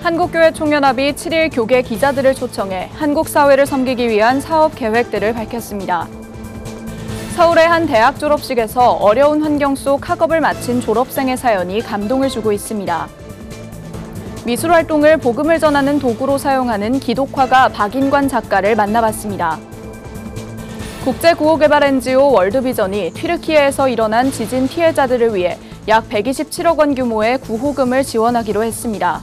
한국교회 총연합이 7일 교계 기자들을 초청해 한국 사회를 섬기기 위한 사업 계획들을 밝혔습니다. 서울의 한 대학 졸업식에서 어려운 환경 속 학업을 마친 졸업생의 사연이 감동을 주고 있습니다. 미술 활동을 복음을 전하는 도구로 사용하는 기독화가 박인관 작가를 만나봤습니다. 국제구호개발 NGO 월드비전이 튀르키예에서 일어난 지진 피해자들을 위해 약 127억 원 규모의 구호금을 지원하기로 했습니다.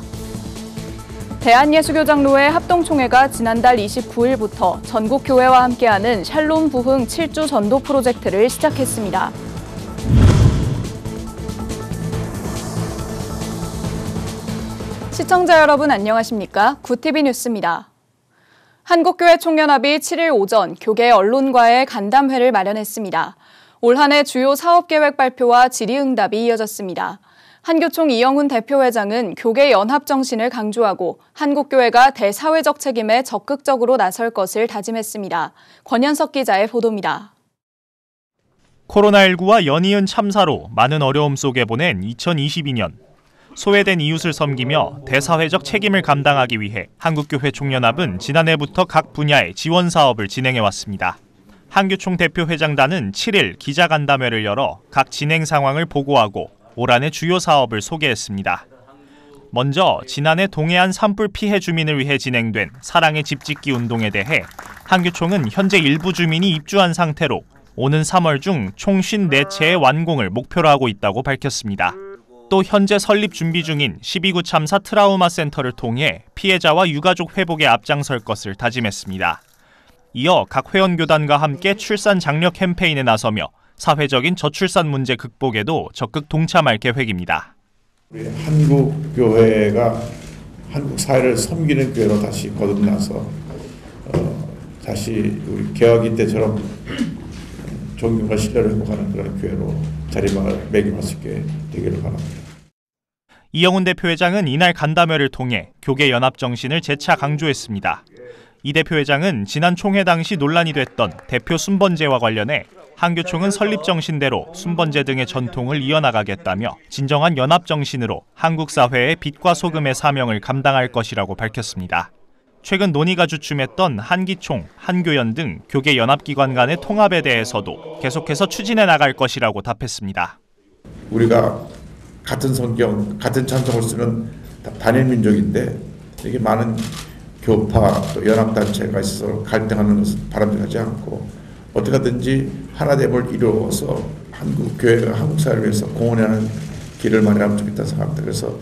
대한예수교장로회 합동총회가 지난달 29일부터 전국 교회와 함께하는 샬롬 부흥 7주 전도 프로젝트를 시작했습니다. 시청자 여러분 안녕하십니까? 구TV 뉴스입니다. 한국교회 총연합이 7일 오전 교계 언론과의 간담회를 마련했습니다. 올 한 해 주요 사업계획 발표와 질의응답이 이어졌습니다. 한교총 이영훈 대표회장은 교계 연합 정신을 강조하고 한국교회가 대사회적 책임에 적극적으로 나설 것을 다짐했습니다. 권현석 기자의 보도입니다. 코로나19와 연이은 참사로 많은 어려움 속에 보낸 2022년. 소외된 이웃을 섬기며 대사회적 책임을 감당하기 위해 한국교회 총연합은 지난해부터 각 분야의 지원 사업을 진행해왔습니다. 한교총 대표회장단은 7일 기자간담회를 열어 각 진행 상황을 보고하고 올 한해 주요 사업을 소개했습니다. 먼저 지난해 동해안 산불 피해 주민을 위해 진행된 사랑의 집 짓기 운동에 대해 한교총은 현재 일부 주민이 입주한 상태로 오는 3월 중 총 54채의 완공을 목표로 하고 있다고 밝혔습니다. 또 현재 설립 준비 중인 12구 참사 트라우마 센터를 통해 피해자와 유가족 회복에 앞장설 것을 다짐했습니다. 이어 각 회원교단과 함께 출산 장려 캠페인에 나서며 사회적인 저출산 문제 극복에도 적극 동참할 계획입니다. 우리 한국교회가 한국 사회를 섬기는 교회로 다시 거듭나서 다시 우리 개혁이 때처럼 존경과 신뢰를 회복하는 그런 교회로 자리매김할 수 있게 되기를 바랍니다. 이영훈 대표회장은 이날 간담회를 통해 교계 연합 정신을 재차 강조했습니다. 이 대표회장은 지난 총회 당시 논란이 됐던 대표 순번제와 관련해 한교총은 설립 정신대로 순번제 등의 전통을 이어나가겠다며 진정한 연합 정신으로 한국 사회의 빛과 소금의 사명을 감당할 것이라고 밝혔습니다. 최근 논의가 주춤했던 한기총, 한교연 등 교계 연합기관 간의 통합에 대해서도 계속해서 추진해 나갈 것이라고 답했습니다. 우리가 같은 성경, 같은 찬송을 쓰는 단일 민족인데 이게 많은 교파, 또 연합단체가 있어서 갈등하는 것은 바람직하지 않고 어떻게든지 하나됨을 이루어서 한국교회가 한국 사회를 위해서 공헌하는 길을 마련하면 좋겠다는 생각합니다. 그래서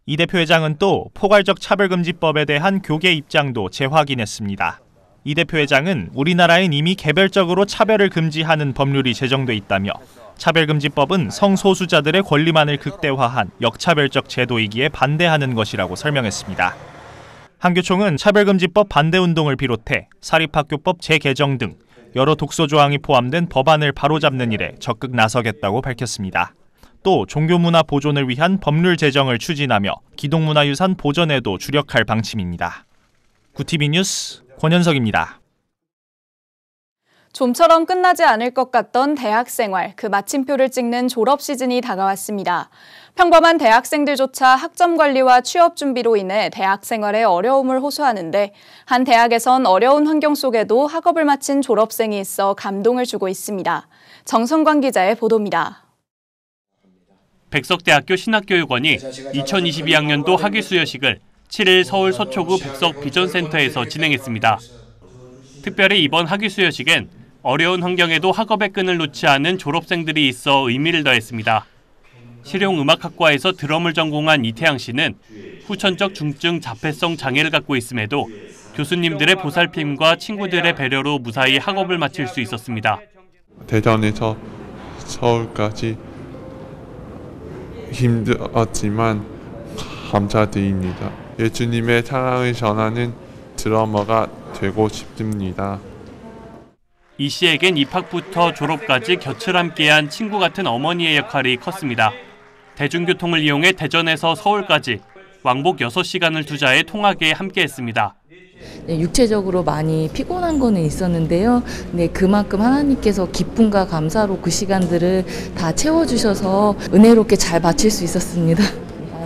이 대표회장은 또 포괄적 차별금지법에 대한 교계 입장도 재확인했습니다. 이 대표회장은 우리나라엔 이미 개별적으로 차별을 금지하는 법률이 제정돼 있다며 차별금지법은 성소수자들의 권리만을 극대화한 역차별적 제도이기에 반대하는 것이라고 설명했습니다. 한교총은 차별금지법 반대운동을 비롯해 사립학교법 재개정 등 여러 독소 조항이 포함된 법안을 바로잡는 일에 적극 나서겠다고 밝혔습니다. 또 종교문화 보존을 위한 법률 제정을 추진하며 기독문화유산 보존에도 주력할 방침입니다. 구TV 뉴스 권현석입니다. 좀처럼 끝나지 않을 것 같던 대학생활, 그 마침표를 찍는 졸업 시즌이 다가왔습니다. 평범한 대학생들조차 학점 관리와 취업 준비로 인해 대학 생활에 어려움을 호소하는데 한 대학에선 어려운 환경 속에도 학업을 마친 졸업생이 있어 감동을 주고 있습니다. 정성관 기자의 보도입니다. 백석대학교 신학교육원이 2022학년도 학위수여식을 7일 서울 서초구 백석비전센터에서 진행했습니다. 특별히 이번 학위수여식엔 어려운 환경에도 학업의 끈을 놓지 않은 졸업생들이 있어 의미를 더했습니다. 실용음악학과에서 드럼을 전공한 이태양 씨는 후천적 중증 자폐성 장애를 갖고 있음에도 교수님들의 보살핌과 친구들의 배려로 무사히 학업을 마칠 수 있었습니다. 대전에서 서울까지 힘들었지만 감사드립니다. 예수님의 사랑을 전하는 드러머가 되고 싶습니다. 이 씨에겐 입학부터 졸업까지 곁을 함께한 친구 같은 어머니의 역할이 컸습니다. 대중교통을 이용해 대전에서 서울까지 왕복 6시간을 투자해 통학에 함께했습니다. 네, 육체적으로 많이 피곤한 거는 있었는데요. 네, 그만큼 하나님께서 기쁨과 감사로 그 시간들을 다 채워주셔서 은혜롭게 잘 마칠 수 있었습니다.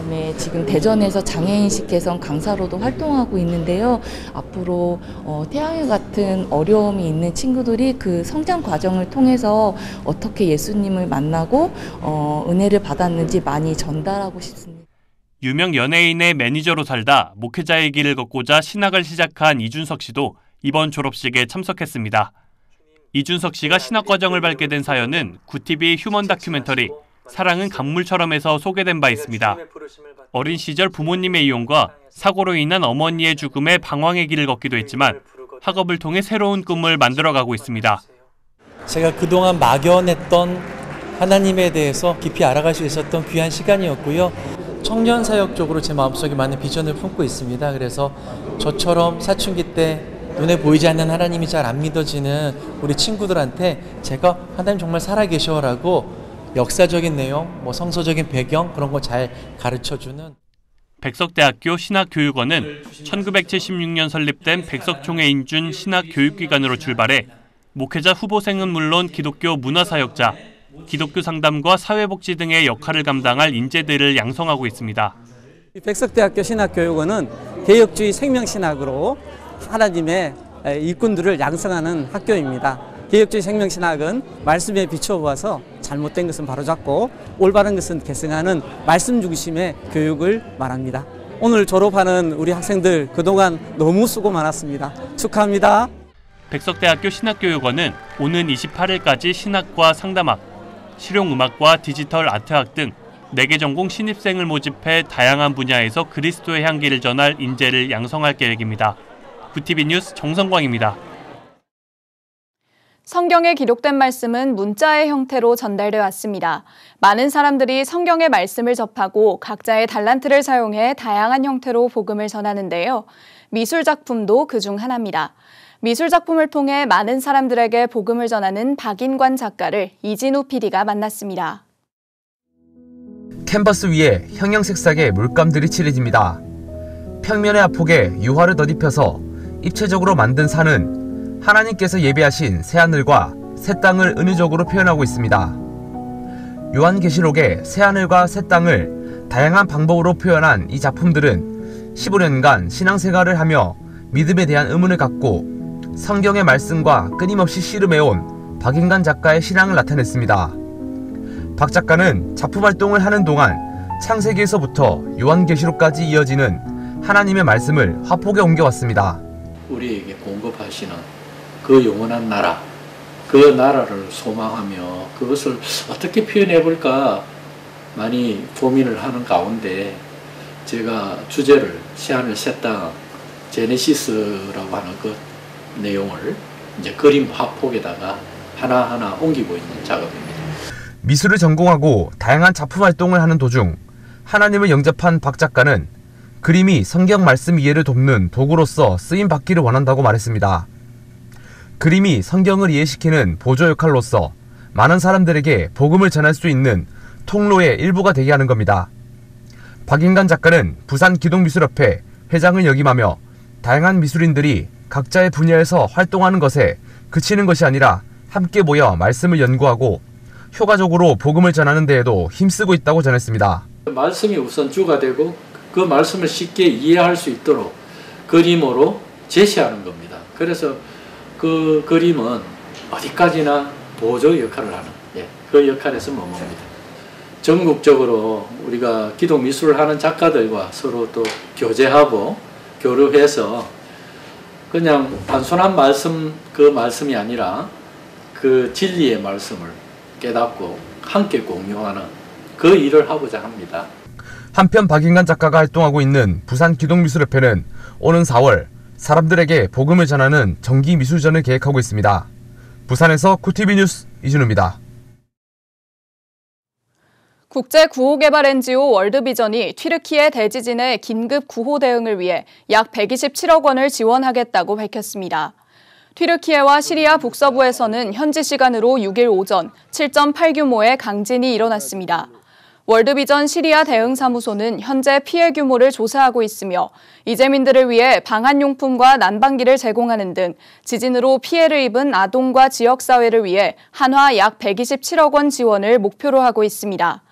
그다음에 지금 대전에서 장애인식 개선 강사로도 활동하고 있는데요. 앞으로 태양의 같은 어려움이 있는 친구들이 그 성장 과정을 통해서 어떻게 예수님을 만나고 은혜를 받았는지 많이 전달하고 싶습니다. 유명 연예인의 매니저로 살다 목회자의 길을 걷고자 신학을 시작한 이준석 씨도 이번 졸업식에 참석했습니다. 이준석 씨가 신학 과정을 밟게 된 사연은 구티비 휴먼 다큐멘터리 사랑은 강물처럼에서 소개된 바 있습니다. 어린 시절 부모님의 이혼과 사고로 인한 어머니의 죽음에 방황의 길을 걷기도 했지만 학업을 통해 새로운 꿈을 만들어가고 있습니다. 제가 그동안 막연했던 하나님에 대해서 깊이 알아갈 수 있었던 귀한 시간이었고요. 청년 사역 쪽으로 제 마음속에 많은 비전을 품고 있습니다. 그래서 저처럼 사춘기 때 눈에 보이지 않는 하나님이 잘 안 믿어지는 우리 친구들한테 제가 하나님 정말 살아계셔라고 역사적인 내용, 성서적인 배경 그런 거 잘 가르쳐주는 백석대학교 신학교육원은 1976년 설립된 백석총회 인준 신학교육기관으로 출발해 목회자 후보생은 물론 기독교 문화사역자, 기독교 상담과 사회복지 등의 역할을 감당할 인재들을 양성하고 있습니다. 백석대학교 신학교육원은 개혁주의 생명신학으로 하나님의 일꾼들을 양성하는 학교입니다. 개혁주의 생명신학은 말씀에 비춰보아서 잘못된 것은 바로잡고 올바른 것은 계승하는 말씀 중심의 교육을 말합니다. 오늘 졸업하는 우리 학생들 그동안 너무 수고 많았습니다. 축하합니다. 백석대학교 신학교육원은 오는 28일까지 신학과 상담학, 실용음악과 디지털 아트학 등 4개 전공 신입생을 모집해 다양한 분야에서 그리스도의 향기를 전할 인재를 양성할 계획입니다. 구티비 뉴스 정성광입니다. 성경에 기록된 말씀은 문자의 형태로 전달돼 왔습니다. 많은 사람들이 성경의 말씀을 접하고 각자의 달란트를 사용해 다양한 형태로 복음을 전하는데요. 미술 작품도 그중 하나입니다. 미술 작품을 통해 많은 사람들에게 복음을 전하는 박인관 작가를 이진우 PD가 만났습니다. 캔버스 위에 형형색색의 물감들이 칠해집니다. 평면의 앞폭에 유화를 덧입혀서 입체적으로 만든 산은 하나님께서 예비하신 새하늘과 새 땅을 은유적으로 표현하고 있습니다. 요한계시록의 새하늘과 새 땅을 다양한 방법으로 표현한 이 작품들은 15년간 신앙생활을 하며 믿음에 대한 의문을 갖고 성경의 말씀과 끊임없이 씨름해온 박인관 작가의 신앙을 나타냈습니다. 박 작가는 작품 활동을 하는 동안 창세기에서부터 요한계시록까지 이어지는 하나님의 말씀을 화폭에 옮겨왔습니다. 우리에게 공급하시는 그 영원한 나라, 그 나라를 소망하며 그것을 어떻게 표현해 볼까 많이 고민을 하는 가운데 제가 주제를 새하늘 새 땅 제네시스라고 하는 그 내용을 이제 그림 화폭에다가 하나하나 옮기고 있는 작업입니다. 미술을 전공하고 다양한 작품 활동을 하는 도중 하나님을 영접한 박 작가는 그림이 성경 말씀 이해를 돕는 도구로서 쓰임 받기를 원한다고 말했습니다. 그림이 성경을 이해시키는 보조 역할로서 많은 사람들에게 복음을 전할 수 있는 통로의 일부가 되게 하는 겁니다. 박인관 작가는 부산기독미술협회 회장을 역임하며 다양한 미술인들이 각자의 분야에서 활동하는 것에 그치는 것이 아니라 함께 모여 말씀을 연구하고 효과적으로 복음을 전하는 데에도 힘쓰고 있다고 전했습니다. 말씀이 우선 주가 되고 그 말씀을 쉽게 이해할 수 있도록 그림으로 제시하는 겁니다. 그래서 그 그림은 어디까지나 보조 역할을 하는 그 역할에서 머뭅니다. 전국적으로 우리가 기독 미술을 하는 작가들과 서로 또 교제하고 교류해서 그냥 단순한 말씀, 그 말씀이 아니라 그 진리의 말씀을 깨닫고 함께 공유하는 그 일을 하고자 합니다. 한편 박인관 작가가 활동하고 있는 부산기독미술협회는 오는 4월 사람들에게 복음을 전하는 정기 미술전을 계획하고 있습니다. 부산에서 구티비 뉴스 이준우입니다. 국제구호개발 NGO 월드비전이 튀르키예 대지진의 긴급 구호 대응을 위해 약 127억 원을 지원하겠다고 밝혔습니다. 튀르키예와 시리아 북서부에서는 현지 시간으로 6일 오전 7.8 규모의 강진이 일어났습니다. 월드비전 시리아 대응사무소는 현재 피해 규모를 조사하고 있으며 이재민들을 위해 방한용품과 난방기를 제공하는 등 지진으로 피해를 입은 아동과 지역사회를 위해 한화 약 127억 원 지원을 목표로 하고 있습니다.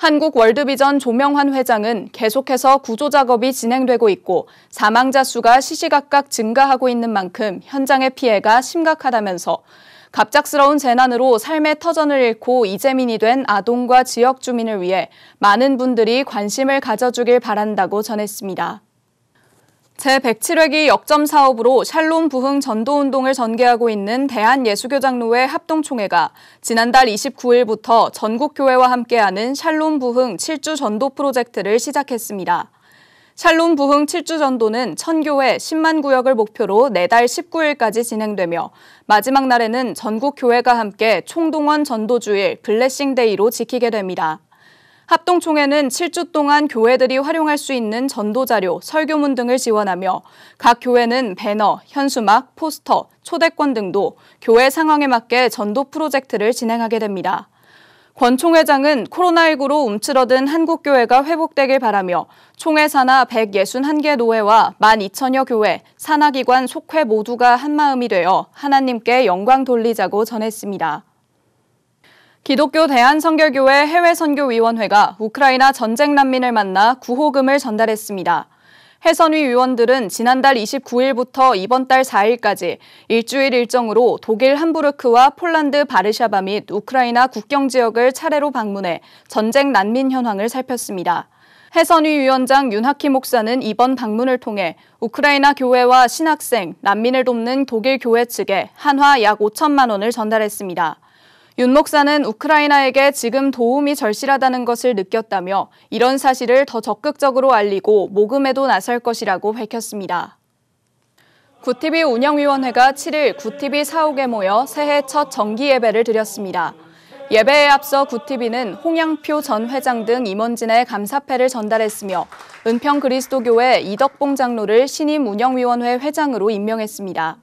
한국 월드비전 조명환 회장은 계속해서 구조 작업이 진행되고 있고 사망자 수가 시시각각 증가하고 있는 만큼 현장의 피해가 심각하다면서 갑작스러운 재난으로 삶의 터전을 잃고 이재민이 된 아동과 지역 주민을 위해 많은 분들이 관심을 가져주길 바란다고 전했습니다. 제107회기 역점 사업으로 샬롬 부흥 전도운동을 전개하고 있는 대한예수교장로회 합동총회가 지난달 29일부터 전국교회와 함께하는 샬롬 부흥 7주 전도 프로젝트를 시작했습니다. 샬롬 부흥 7주 전도는 1000교회 10만 구역을 목표로 내달 19일까지 진행되며 마지막 날에는 전국교회가 함께 총동원 전도주일 블레싱데이로 지키게 됩니다. 합동총회는 7주 동안 교회들이 활용할 수 있는 전도자료, 설교문 등을 지원하며 각 교회는 배너, 현수막, 포스터, 초대권 등도 교회 상황에 맞게 전도 프로젝트를 진행하게 됩니다. 권 총회장은 코로나19로 움츠러든 한국교회가 회복되길 바라며 총회 산하 161개 노회와 12,000여 교회, 산하기관 속회 모두가 한마음이 되어 하나님께 영광 돌리자고 전했습니다. 기독교 대한선결교회 해외선교위원회가 우크라이나 전쟁 난민을 만나 구호금을 전달했습니다. 해선위 위원들은 지난달 29일부터 이번 달 4일까지 일주일 일정으로 독일 함부르크와 폴란드 바르샤바 및 우크라이나 국경 지역을 차례로 방문해 전쟁 난민 현황을 살폈습니다. 해선위 위원장 윤하키 목사는 이번 방문을 통해 우크라이나 교회와 신학생, 난민을 돕는 독일 교회 측에 한화 약 5천만 원을 전달했습니다. 윤 목사는 우크라이나에게 지금 도움이 절실하다는 것을 느꼈다며 이런 사실을 더 적극적으로 알리고 모금에도 나설 것이라고 밝혔습니다. 구티비 운영위원회가 7일 구티비 사옥에 모여 새해 첫 정기 예배를 드렸습니다. 예배에 앞서 구티비는 홍양표 전 회장 등 임원진의 감사패를 전달했으며 은평그리스도교회 이덕봉 장로를 신임 운영위원회 회장으로 임명했습니다.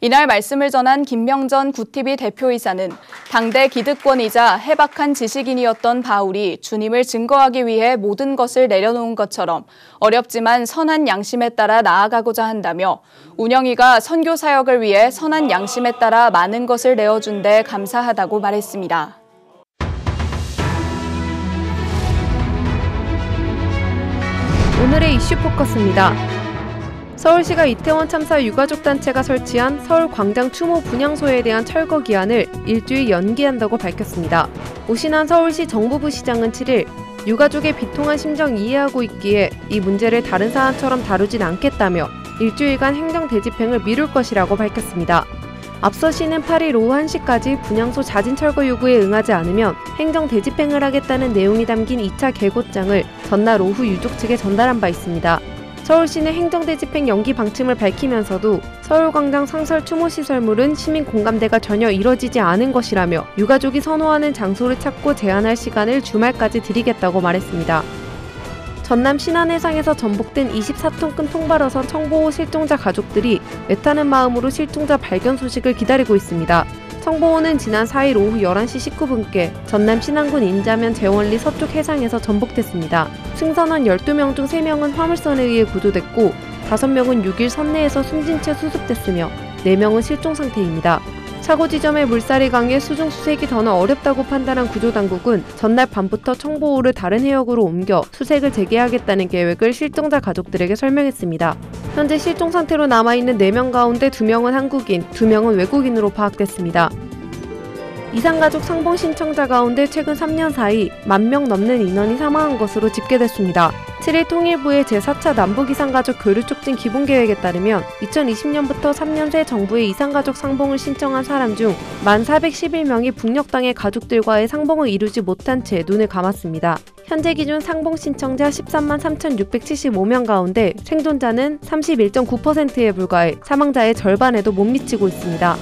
이날 말씀을 전한 김명전 구티비 대표이사는 당대 기득권이자 해박한 지식인이었던 바울이 주님을 증거하기 위해 모든 것을 내려놓은 것처럼 어렵지만 선한 양심에 따라 나아가고자 한다며 운영위가 선교 사역을 위해 선한 양심에 따라 많은 것을 내어준 데 감사하다고 말했습니다. 오늘의 이슈 포커스입니다. 서울시가 이태원 참사 유가족 단체가 설치한 서울광장 추모 분향소에 대한 철거 기한을 일주일 연기한다고 밝혔습니다. 오신환 서울시 정부부 시장은 7일 유가족의 비통한 심정 이해하고 있기에 이 문제를 다른 사안처럼 다루진 않겠다며 일주일간 행정 대집행을 미룰 것이라고 밝혔습니다. 앞서 시는 8일 오후 1시까지 분향소 자진 철거 요구에 응하지 않으면 행정 대집행을 하겠다는 내용이 담긴 2차 계고장을 전날 오후 유족 측에 전달한 바 있습니다. 서울시는 행정대집행 연기 방침을 밝히면서도 서울광장 상설 추모시설물은 시민 공감대가 전혀 이뤄지지 않은 것이라며 유가족이 선호하는 장소를 찾고 제한할 시간을 주말까지 드리겠다고 말했습니다. 전남 신안해상에서 전복된 24톤급 통발어선 청보호 실종자 가족들이 애타는 마음으로 실종자 발견 소식을 기다리고 있습니다. 청보호는 지난 4일 오후 11시 19분께 전남 신안군 인자면 재원리 서쪽 해상에서 전복됐습니다. 승선원 12명 중 3명은 화물선에 의해 구조됐고 5명은 6일 선내에서 숨진 채 수습됐으며 4명은 실종 상태입니다. 사고 지점의 물살이 강해 수중 수색이 더는 어렵다고 판단한 구조당국은 전날 밤부터 청보호를 다른 해역으로 옮겨 수색을 재개하겠다는 계획을 실종자 가족들에게 설명했습니다. 현재 실종 상태로 남아있는 4명 가운데 2명은 한국인, 2명은 외국인으로 파악됐습니다. 이산가족 상봉 신청자 가운데 최근 3년 사이 10,000명 넘는 인원이 사망한 것으로 집계됐습니다. 7일 통일부의 제4차 남북이산가족 교류촉진 기본계획에 따르면 2020년부터 3년 새 정부의 이산가족 상봉을 신청한 사람 중 1,411명이 북녘 땅의 가족들과의 상봉을 이루지 못한 채 눈을 감았습니다. 현재 기준 상봉 신청자 13만 3,675명 가운데 생존자는 31.9%에 불과해 사망자의 절반에도 못 미치고 있습니다.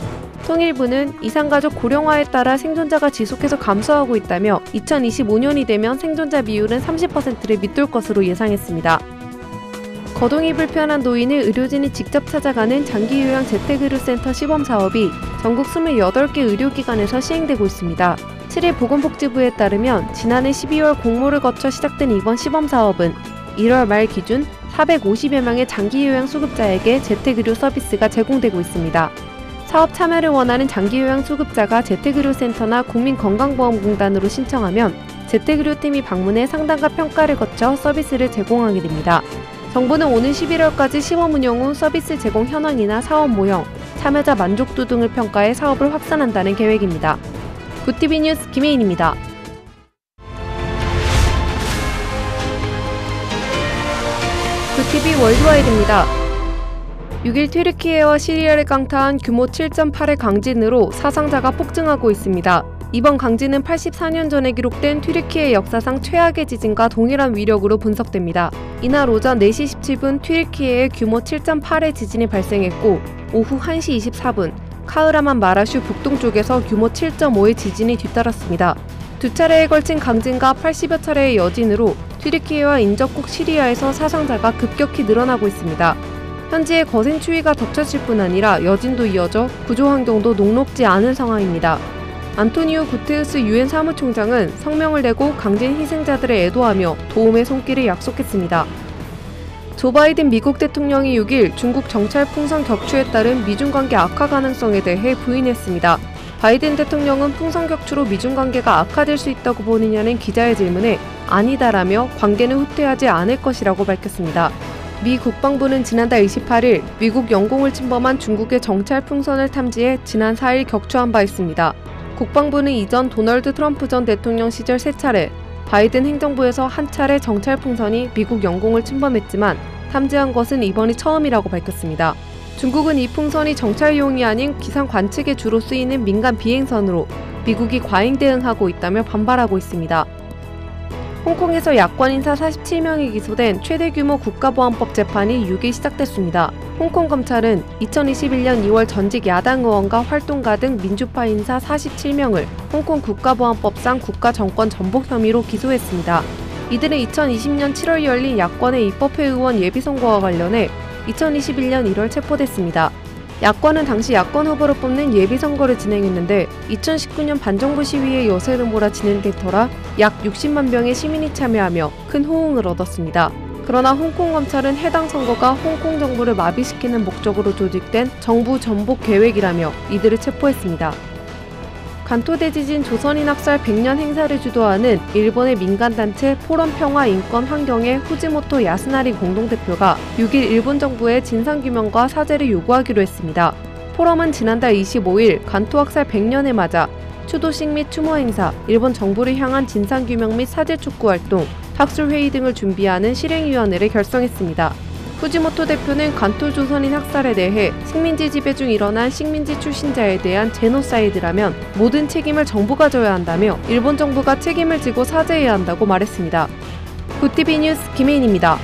통일부는 이산가족 고령화에 따라 생존자가 지속해서 감소하고 있다며 2025년이 되면 생존자 비율은 30%를 밑돌 것으로 예상했습니다. 거동이 불편한 노인을 의료진이 직접 찾아가는 장기요양 재택의료센터 시범사업이 전국 28개 의료기관에서 시행되고 있습니다. 7일 보건복지부에 따르면 지난해 12월 공모를 거쳐 시작된 이번 시범사업은 1월 말 기준 450여 명의 장기요양 수급자에게 재택의료 서비스가 제공되고 있습니다. 사업 참여를 원하는 장기요양 수급자가 재택의료센터나 국민건강보험공단으로 신청하면 재택의료팀이 방문해 상담과 평가를 거쳐 서비스를 제공하게 됩니다. 정부는 오는 11월까지 시범 운영 후 서비스 제공 현황이나 사업 모형, 참여자 만족도 등을 평가해 사업을 확산한다는 계획입니다. 굿TV 뉴스 김혜인입니다. 굿TV 월드와이드입니다. 6일 튀르키예와 시리아를 강타한 규모 7.8의 강진으로 사상자가 폭증하고 있습니다. 이번 강진은 84년 전에 기록된 튀르키예 역사상 최악의 지진과 동일한 위력으로 분석됩니다. 이날 오전 4시 17분 튀르키예에 규모 7.8의 지진이 발생했고 오후 1시 24분 카흐라만 마라슈 북동쪽에서 규모 7.5의 지진이 뒤따랐습니다. 두 차례에 걸친 강진과 80여 차례의 여진으로 튀르키예와 인접국 시리아에서 사상자가 급격히 늘어나고 있습니다. 현지에 거센 추위가 덮쳤을 뿐 아니라 여진도 이어져 구조 환경도 녹록지 않은 상황입니다. 안토니오 구테르스 유엔 사무총장은 성명을 내고 강진 희생자들을 애도하며 도움의 손길을 약속했습니다. 조 바이든 미국 대통령이 6일 중국 정찰 풍선 격추에 따른 미중 관계 악화 가능성에 대해 부인했습니다. 바이든 대통령은 풍선 격추로 미중 관계가 악화될 수 있다고 보느냐는 기자의 질문에 아니다라며 관계는 후퇴하지 않을 것이라고 밝혔습니다. 미 국방부는 지난달 28일 미국 영공을 침범한 중국의 정찰 풍선을 탐지해 지난 4일 격추한 바 있습니다. 국방부는 이전 도널드 트럼프 전 대통령 시절 3차례, 바이든 행정부에서 한 차례 정찰 풍선이 미국 영공을 침범했지만 탐지한 것은 이번이 처음이라고 밝혔습니다. 중국은 이 풍선이 정찰용이 아닌 기상 관측에 주로 쓰이는 민간 비행선으로 미국이 과잉 대응하고 있다며 반발하고 있습니다. 홍콩에서 야권 인사 47명이 기소된 최대 규모 국가보안법 재판이 6일 시작됐습니다. 홍콩 검찰은 2021년 2월 전직 야당 의원과 활동가 등 민주파 인사 47명을 홍콩 국가보안법상 국가정권 전복 혐의로 기소했습니다. 이들은 2020년 7월 열린 야권의 입법회 의원 예비선거와 관련해 2021년 1월 체포됐습니다. 야권은 당시 야권 후보를 뽑는 예비선거를 진행했는데 2019년 반정부 시위에 여세를 몰아 진행된 터라 약 60만 명의 시민이 참여하며 큰 호응을 얻었습니다. 그러나 홍콩 검찰은 해당 선거가 홍콩 정부를 마비시키는 목적으로 조직된 정부 전복 계획이라며 이들을 체포했습니다. 간토 대지진 조선인 학살 100년 행사를 주도하는 일본의 민간단체 포럼 평화 인권 환경의 후지모토 야스나리 공동대표가 6일 일본 정부에 진상규명과 사죄를 요구하기로 했습니다. 포럼은 지난달 25일 간토 학살 100년을 맞아 추도식 및 추모 행사, 일본 정부를 향한 진상규명 및 사죄 촉구 활동, 학술회의 등을 준비하는 실행위원회를 결성했습니다. 후지모토 대표는 간토 조선인 학살에 대해 식민지 지배 중 일어난 식민지 출신자에 대한 제노사이드라면 모든 책임을 정부가 져야 한다며 일본 정부가 책임을 지고 사죄해야 한다고 말했습니다. 굿TV 뉴스 김혜인입니다.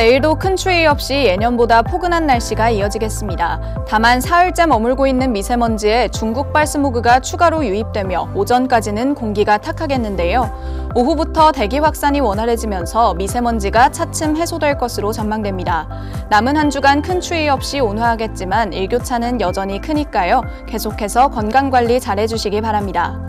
내일도 큰 추위 없이 예년보다 포근한 날씨가 이어지겠습니다. 다만 사흘째 머물고 있는 미세먼지에 중국발 스모그가 추가로 유입되며 오전까지는 공기가 탁하겠는데요. 오후부터 대기 확산이 원활해지면서 미세먼지가 차츰 해소될 것으로 전망됩니다. 남은 한 주간 큰 추위 없이 온화하겠지만 일교차는 여전히 크니까요. 계속해서 건강관리 잘해주시기 바랍니다.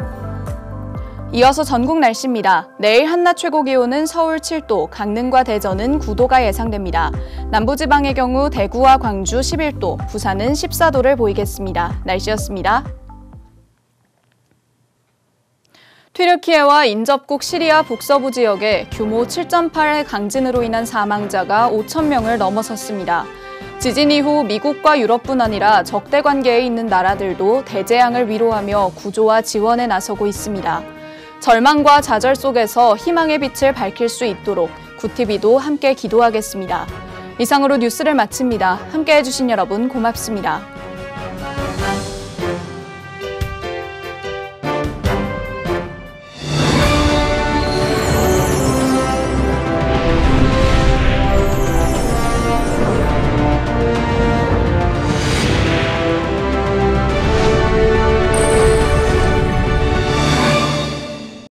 이어서 전국 날씨입니다. 내일 한낮 최고 기온은 서울 7도, 강릉과 대전은 9도가 예상됩니다. 남부지방의 경우 대구와 광주 11도, 부산은 14도를 보이겠습니다. 날씨였습니다. 튀르키예와 인접국 시리아 북서부 지역에 규모 7.8의 강진으로 인한 사망자가 5,000명을 넘어섰습니다. 지진 이후 미국과 유럽뿐 아니라 적대 관계에 있는 나라들도 대재앙을 위로하며 구조와 지원에 나서고 있습니다. 절망과 좌절 속에서 희망의 빛을 밝힐 수 있도록 굿TV도 함께 기도하겠습니다. 이상으로 뉴스를 마칩니다. 함께해 주신 여러분 고맙습니다.